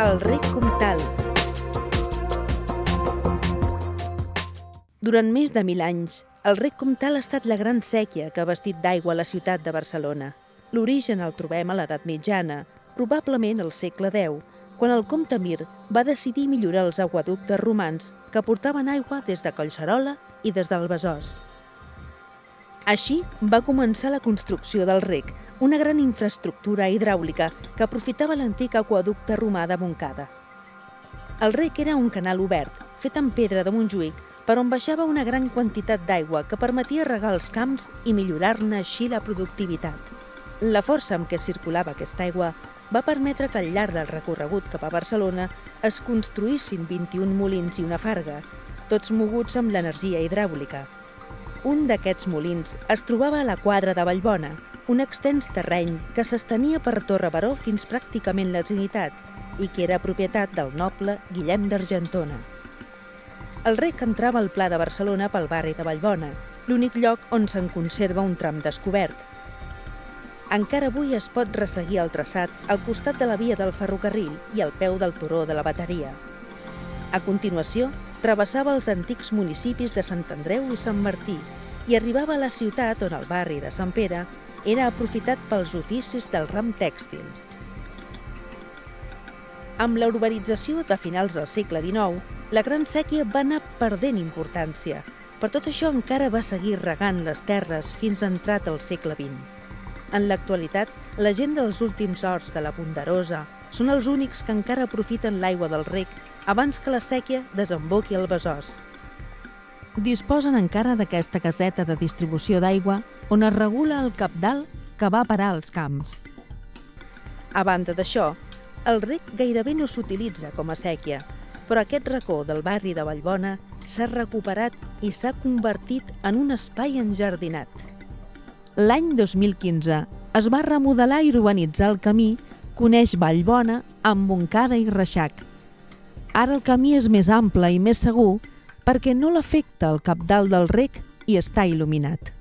El rec Comtal. Durant més de 1000 anys, el rec Comtal ha estat la gran séquia que ha vestit d'aigua la ciutat de Barcelona. L'origen el trobem a l'edat mitjana, probablement al segle X, quan el comte Mir va decidir millorar els aqüeductes romans que portaven aigua des de Collserola i des del Besòs. Així va començar la construcció del rec, una gran infraestructura hidràulica que aprofitava l'antic aqüeducte romà de Montcada. El rec era un canal obert, fet amb pedra de Montjuïc, per on baixava una gran quantitat d'aigua que permetia regar els camps i millorar-ne així la productivitat. La força amb què circulava aquesta aigua va permetre que al llarg del recorregut cap a Barcelona es construïssin 21 molins i una farga, tots moguts amb l'energia hidràulica. Un d'aquests molins es trobava a la quadra de Vallbona, un extens terreny que s'estenia per Torre Baró fins pràcticament la Trinitat i que era propietat del noble Guillem d'Argentona. El rec entrava al Pla de Barcelona pel barri de Vallbona, l'únic lloc on se'n conserva un tram descobert. Encara avui es pot resseguir el traçat al costat de la via del ferrocarril i al peu del turó de la bateria. A continuació, travessava els antics municipis de Sant Andreu i Sant Martí i arribava a la ciutat on el barri de Sant Pere era aprofitat pels oficis del ram tèxtil. Amb la urbanització de finals del segle XIX, la gran séquia va anar perdent importància. Per tot això encara va seguir regant les terres fins entrat al segle XX. En l'actualitat, la gent dels últims horts de la Ponderosa són els únics que encara aprofiten l'aigua del rec abans que la séquia desemboqui al Besòs. Disposen encara d'aquesta caseta de distribució d'aigua on es regula el cabdal que va parar als camps. A banda d'això, el rec gairebé no s'utilitza com a séquia, però aquest racó del barri de Vallbona s'ha recuperat i s'ha convertit en un espai enjardinat. L'any 2015 es va remodelar i urbanitzar el camí que uneix Vallbona amb Montcada i Reixac. Ara el camí és més ample i més segur perquè no l'afecta el cabdal del rec i està il·luminat.